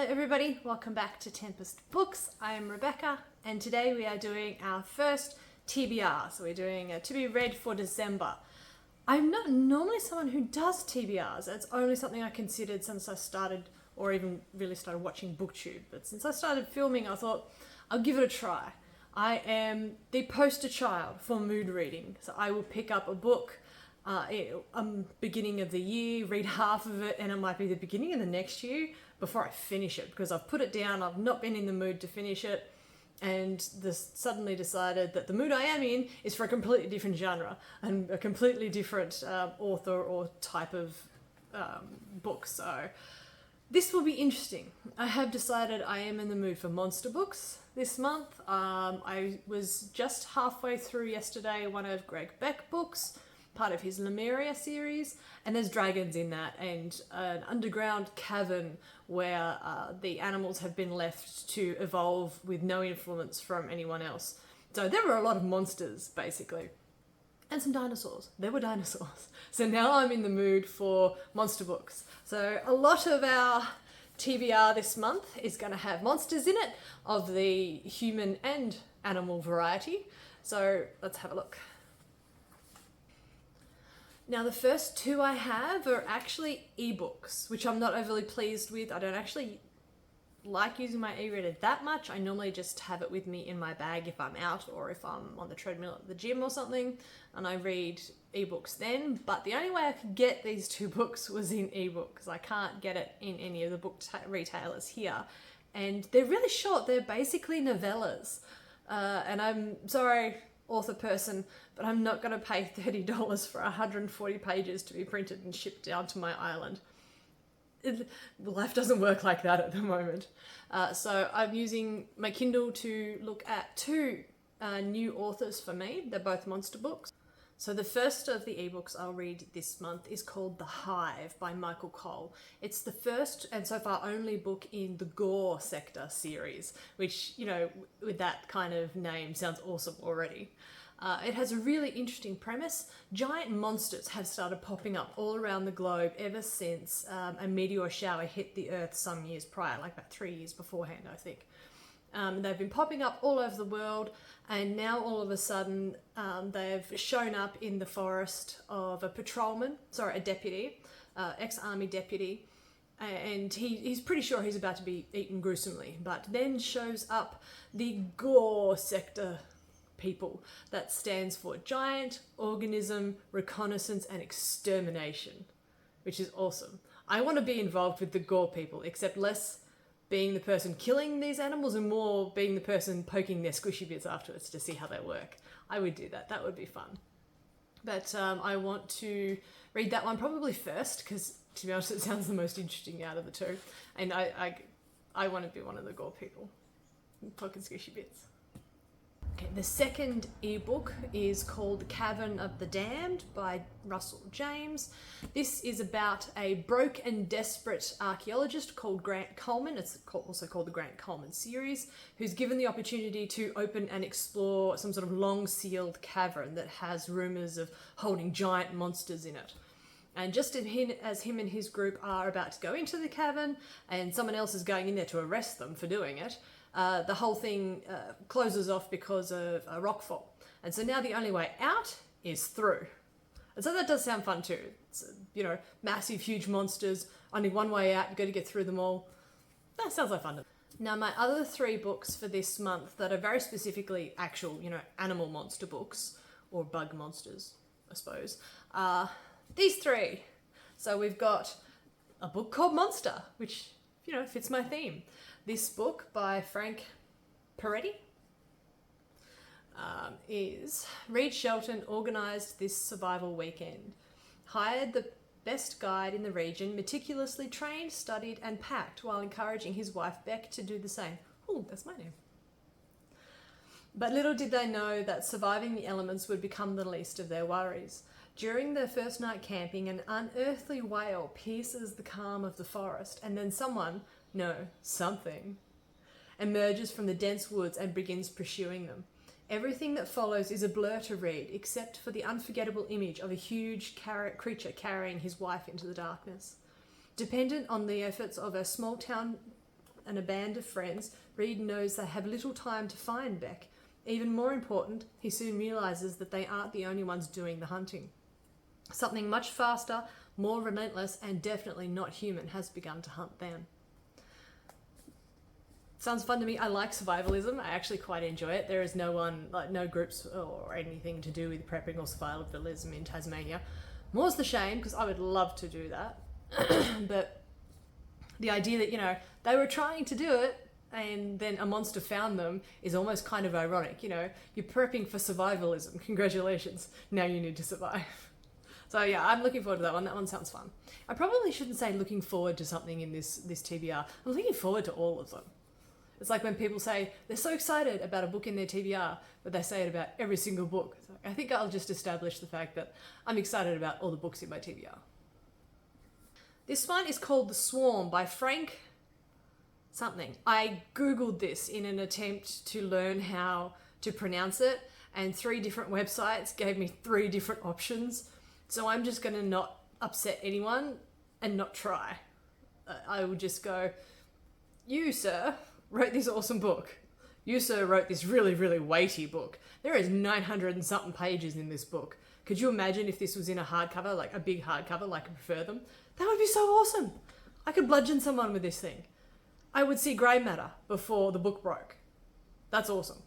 everybody, welcome back to Tempest Books. I am Rebecca and today we are doing our first TBR. So we're doing a to be read for December. I'm not normally someone who does TBRs. It's only something I considered since I started or even really started watching BookTube. But since I started filming I thought I'll give it a try. I am the poster child for mood reading. So I will pick up a book beginning of the year, read half of it, and it might be the beginning of the next year before I finish it because I've put it down, I've not been in the mood to finish it, and suddenly decided that the mood I am in is for a completely different genre and a completely different author or type of book. So this will be interesting. I have decided I am in the mood for monster books this month. I was just halfway through yesterday one of Greg Beck books, part of his Lemuria series, and there's dragons in that and an underground cavern where the animals have been left to evolve with no influence from anyone else. So there were a lot of monsters basically, and some dinosaurs. There were dinosaurs. So now I'm in the mood for monster books. So a lot of our TBR this month is going to have monsters in it of the human and animal variety. So let's have a look. Now the first two I have are actually ebooks, which I'm not overly pleased with. I don't actually like using my e-reader that much. I normally just have it with me in my bag if I'm out or if I'm on the treadmill at the gym or something, and I read ebooks then. But the only way I could get these two books was in ebook because I can't get it in any of the book retailers here. And they're really short. They're basically novellas. And I'm sorry, author person, but I'm not going to pay $30 for 140 pages to be printed and shipped down to my island. Life doesn't work like that at the moment. So I'm using my Kindle to look at two new authors for me. They're both monster books. So the first of the ebooks I'll read this month is called The Hive by Michael Cole. It's the first and so far only book in the Gore Sector series, which, you know, with that kind of name sounds awesome already. It has a really interesting premise. Giant monsters have started popping up all around the globe ever since a meteor shower hit the Earth some years prior, like about 3 years beforehand, I think. They've been popping up all over the world, and now all of a sudden they've shown up in the forest of a deputy, ex-army deputy, and he's pretty sure he's about to be eaten gruesomely, but then shows up the Gore Sector people. That stands for Giant Organism Reconnaissance and Extermination, which is awesome. I want to be involved with the Gore people, except less being the person killing these animals and more being the person poking their squishy bits afterwards to see how they work. I would do that. That would be fun. But I want to read that one probably first because, to be honest, it sounds the most interesting out of the two. And I want to be one of the Gore people poking squishy bits. Okay, the second ebook is called The Cavern of the Damned by Russell James. This is about a broke and desperate archaeologist called Grant Coleman. It's also called the Grant Coleman series, who's given the opportunity to open and explore some sort of long-sealed cavern that has rumours of holding giant monsters in it. And just as him and his group are about to go into the cavern and someone else is going in there to arrest them for doing it, the whole thing closes off because of a rockfall. And so now the only way out is through. And so that does sound fun too. It's, you know, massive, huge monsters, only one way out, you've got to get through them all. That sounds like fun. Now my other three books for this month that are very specifically actual, you know, animal monster books, or bug monsters, I suppose, are these three. So we've got a book called Monster, which, you know, fits my theme. This book by Frank Peretti is Reed Shelton organised this survival weekend, hired the best guide in the region, meticulously trained, studied and packed while encouraging his wife Beck to do the same. Oh, that's my name. But little did they know that surviving the elements would become the least of their worries. During their first night camping, an unearthly wail pierces the calm of the forest, and then something, emerges from the dense woods and begins pursuing them. Everything that follows is a blur to Reed, except for the unforgettable image of a huge creature carrying his wife into the darkness. Dependent on the efforts of a small town and a band of friends, Reed knows they have little time to find Beck. Even more important, he soon realizes that they aren't the only ones doing the hunting. Something much faster, more relentless, and definitely not human has begun to hunt them. Sounds fun to me. I like survivalism. I actually quite enjoy it. There is no one, like no groups or anything to do with prepping or survivalism in Tasmania. More's the shame, because I would love to do that. But the idea that, you know, they were trying to do it and then a monster found them is almost kind of ironic. You know, you're prepping for survivalism. Congratulations. Now you need to survive. So yeah, I'm looking forward to that one. That one sounds fun. I probably shouldn't say looking forward to something in this TBR. I'm looking forward to all of them. It's like when people say they're so excited about a book in their TBR, but they say it about every single book. So I think I'll just establish the fact that I'm excited about all the books in my TBR. This one is called The Swam by Frank something. I Googled this in an attempt to learn how to pronounce it, and 3 different websites gave me 3 different options. So I'm just going to not upset anyone and not try. I will just go, you, sir, wrote this awesome book. You, sir, wrote this really, really weighty book. There is 900 and something pages in this book. Could you imagine if this was in a hardcover, like a big hardcover, like I prefer them? That would be so awesome. I could bludgeon someone with this thing. I would see grey matter before the book broke. That's awesome.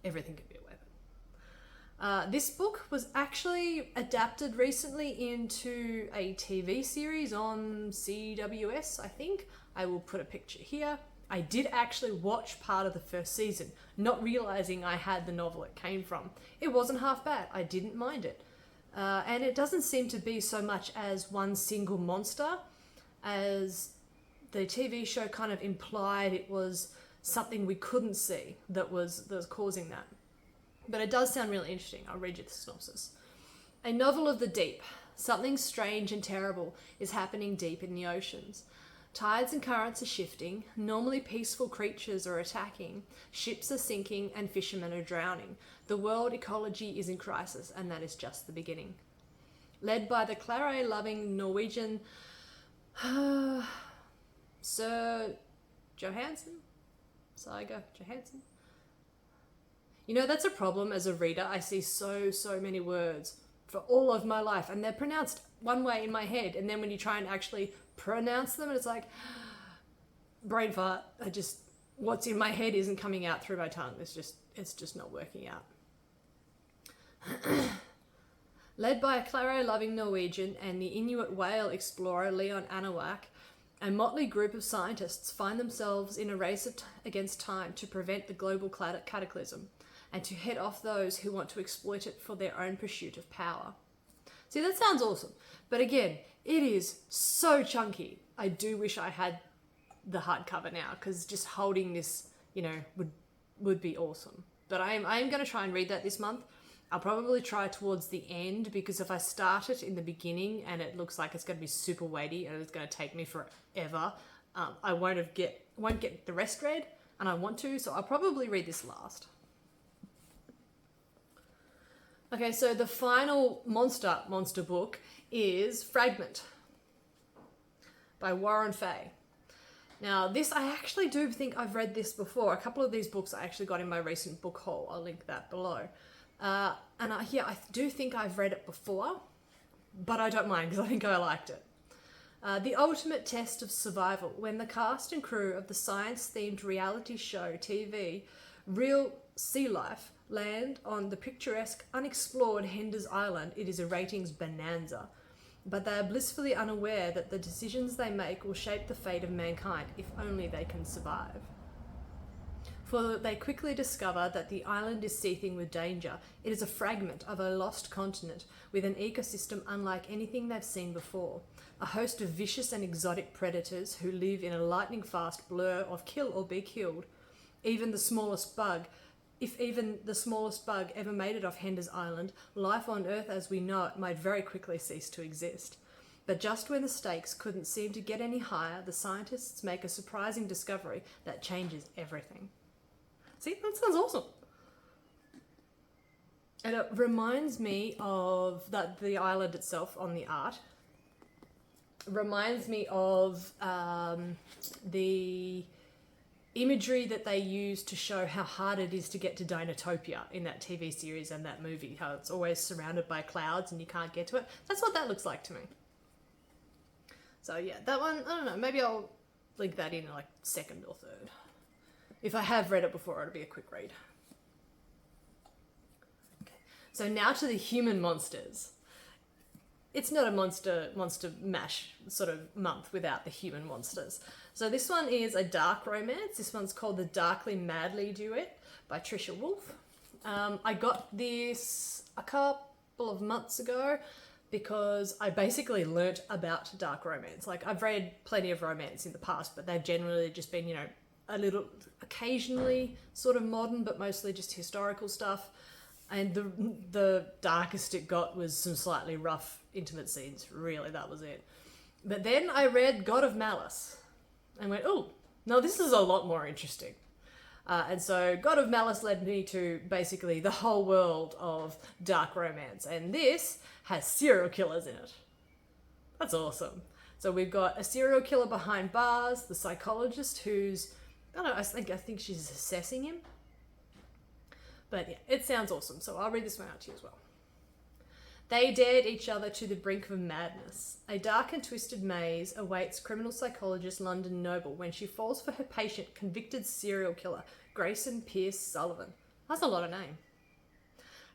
Everything could be a weapon. This book was actually adapted recently into a TV series on CWS, I think. I will put a picture here. I did actually watch part of the first season, not realizing I had the novel it came from. It wasn't half bad. I didn't mind it. And it doesn't seem to be so much as one single monster as the TV show kind of implied it was something we couldn't see that was causing that. But it does sound really interesting. I'll read you the synopsis. A novel of the deep. Something strange and terrible is happening deep in the oceans. Tides and currents are shifting, normally peaceful creatures are attacking, ships are sinking, and fishermen are drowning. The world ecology is in crisis, and that is just the beginning. Led by the claret-loving Norwegian Sir Johansson? Saiga Johansson? You know, that's a problem as a reader. I see so many words for all of my life, and they're pronounced one way in my head, and then when you try and actually pronounce them, and it's like brain fart. What's in my head isn't coming out through my tongue. It's just not working out. Led by a claret-loving Norwegian and the Inuit whale explorer Leon Anawak, a motley group of scientists find themselves in a race against time to prevent the global cataclysm and to head off those who want to exploit it for their own pursuit of power. See, that sounds awesome. But again, it is so chunky. I do wish I had the hardcover now, because just holding this, you know, would be awesome. But I am going to try and read that this month. I'll probably try towards the end, because if I start it in the beginning and it looks like it's going to be super weighty and it's going to take me forever, I won't get the rest read, and I want to, so I'll probably read this last. Okay, so the final monster book is Fragment by Warren Fay. Now, this, I actually do think I've read this before. A couple of these books I actually got in my recent book haul. I'll link that below. I do think I've read it before, but I don't mind because I think I liked it. The ultimate test of survival, when the cast and crew of the science-themed reality show TV Real Sea Life land on the picturesque, unexplored Hender's Island, it is a ratings bonanza. But they are blissfully unaware that the decisions they make will shape the fate of mankind, if only they can survive. For they quickly discover that the island is seething with danger. It is a fragment of a lost continent with an ecosystem unlike anything they've seen before. A host of vicious and exotic predators who live in a lightning-fast blur of kill or be killed. If even the smallest bug ever made it off Hender's Island, life on Earth as we know it might very quickly cease to exist. But just when the stakes couldn't seem to get any higher, the scientists make a surprising discovery that changes everything. See, that sounds awesome. And it reminds me of the island itself on the art. reminds me of the imagery that they use to show how hard it is to get to Dinotopia in that TV series and that movie, how it's always surrounded by clouds and you can't get to it. That's what that looks like to me. So yeah, that one, I don't know, maybe I'll link that in like second or third. If I have read it before, it'll be a quick read. Okay. So now to the human monsters. It's not a monster mash sort of month without the human monsters. So this one is a dark romance. This one's called The Darkly Madly Duet by Trisha Wolfe. I got this a couple of months ago because I basically learnt about dark romance. Like, I've read plenty of romance in the past, but they've generally just been, you know, a little occasionally sort of modern, but mostly just historical stuff. And the darkest it got was some slightly rough intimate scenes. Really, that was it. But then I read God of Malice and went, oh, no, this is a lot more interesting. And so God of Malice led me to basically the whole world of dark romance. And this has serial killers in it. That's awesome. So we've got a serial killer behind bars, the psychologist who's, I don't know, I think she's assessing him. But yeah, it sounds awesome. So I'll read this one out to you as well. They dared each other to the brink of madness. A dark and twisted maze awaits criminal psychologist London Noble when she falls for her patient, convicted serial killer, Grayson Pierce Sullivan. That's a lot of name.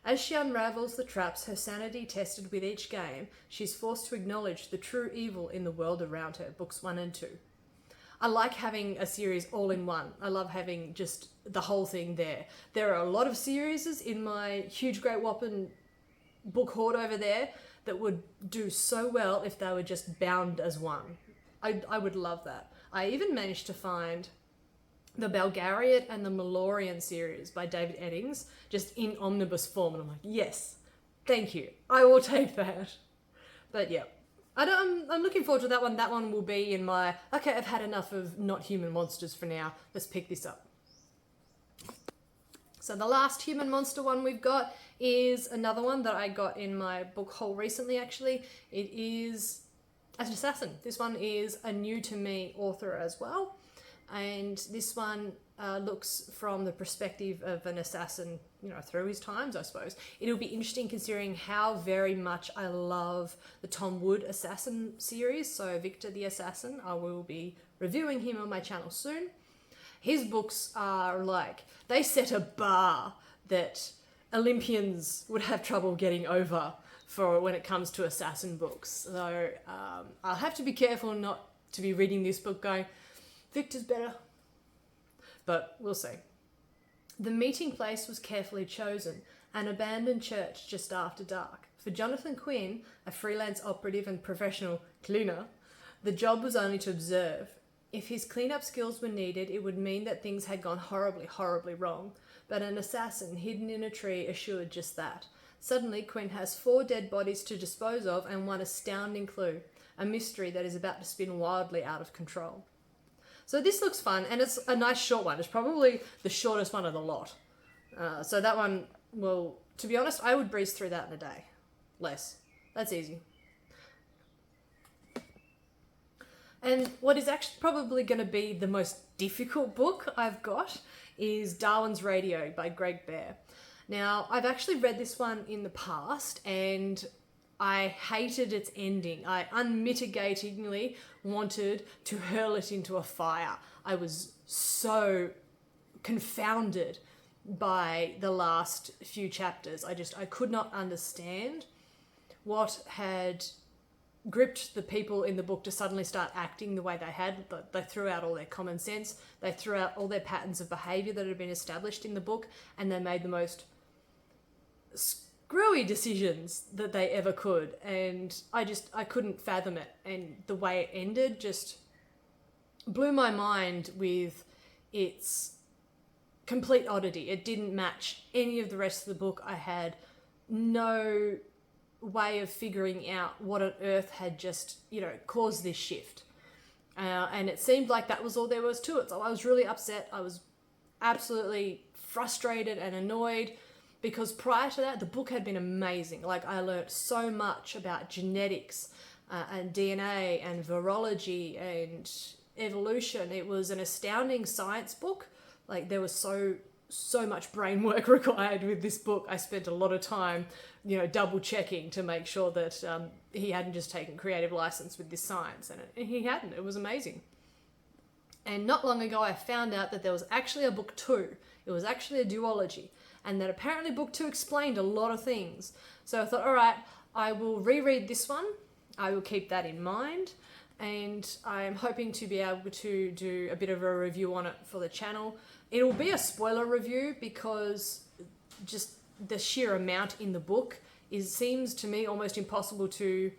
As she unravels the traps, her sanity tested with each game, she's forced to acknowledge the true evil in the world around her, books 1 and 2. I like having a series all in one. I love having just the whole thing there. There are a lot of series in my huge great whopping book hoard over there that would do so well if they were just bound as one. I would love that. I even managed to find the Belgariad and the Malorian series by David Eddings just in omnibus form, and I'm like, yes, thank you. I will take that. But yeah, I'm looking forward to that one. That one will be in my, okay, I've had enough of not human monsters for now. Let's pick this up. So the last human monster one we've got is another one that I got in my book haul recently, actually. It is an assassin. This one is a new to me author as well. And this one looks from the perspective of an assassin, you know, through his times, I suppose. It'll be interesting considering how very much I love the Tom Wood Assassin series. So Victor the Assassin, I will be reviewing him on my channel soon. His books are like, they set a bar that Olympians would have trouble getting over for when it comes to assassin books. So I'll have to be careful not to be reading this book going, Victor's better. But we'll see. The meeting place was carefully chosen, an abandoned church just after dark. For Jonathan Quinn, a freelance operative and professional cleaner, the job was only to observe. If his cleanup skills were needed, it would mean that things had gone horribly, horribly wrong. But an assassin hidden in a tree assured just that. Suddenly, Quinn has 4 dead bodies to dispose of and one astounding clue, a mystery that is about to spin wildly out of control. So this looks fun, and it's a nice short one. It's probably the shortest one of the lot. So that one, well, to be honest, I would breeze through that in a day. Less. That's easy. And what is actually probably going to be the most difficult book I've got is Darwin's Radio by Greg Bear. Now, I've actually read this one in the past, and I hated its ending. I unmitigatingly wanted to hurl it into a fire. I was so confounded by the last few chapters. I could not understand what had gripped the people in the book to suddenly start acting the way they had. They threw out all their common sense. They threw out all their patterns of behaviour that had been established in the book, and they made the most screwy decisions that they ever could. And I couldn't fathom it. And the way it ended just blew my mind with its complete oddity. It didn't match any of the rest of the book. I had no way of figuring out what on earth had just, caused this shift. And it seemed like that was all there was to it. So I was really upset. I was absolutely frustrated and annoyed because prior to that, the book had been amazing. Like, I learnt so much about genetics, and DNA and virology and evolution. It was an astounding science book. Like, there was so much brain work required with this book. I spent a lot of time, double checking to make sure that he hadn't just taken creative license with this science, and he hadn't. It was amazing. And not long ago, I found out that there was actually a book 2. It was actually a duology, and that apparently book 2 explained a lot of things. So I thought, all right, I will reread this one. I will keep that in mind, and I'm hoping to be able to do a bit of a review on it for the channel. It'll be a spoiler review because just the sheer amount in the book seems to me almost impossible to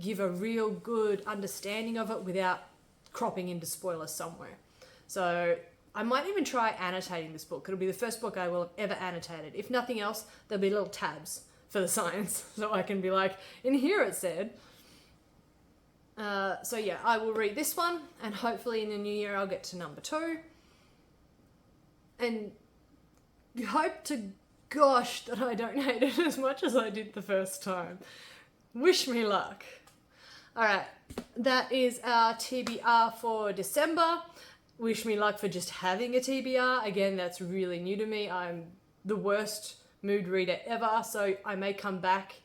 give a real good understanding of it without cropping into spoilers somewhere. So I might even try annotating this book. It'll be the first book I will have ever annotated. If nothing else, there'll be little tabs for the science, so I can be like, in here it said. So yeah, I will read this one, and hopefully in the new year I'll get to number 2. And hope to gosh that I don't hate it as much as I did the first time. Wish me luck. Alright, that is our TBR for December. Wish me luck for just having a TBR. Again, that's really new to me. I'm the worst mood reader ever, so I may come back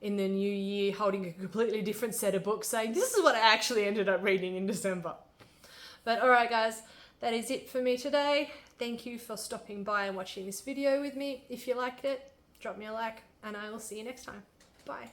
in the new year holding a completely different set of books saying, this is what I actually ended up reading in December. But alright guys, that is it for me today. Thank you for stopping by and watching this video with me. If you liked it, drop me a like, and I will see you next time. Bye.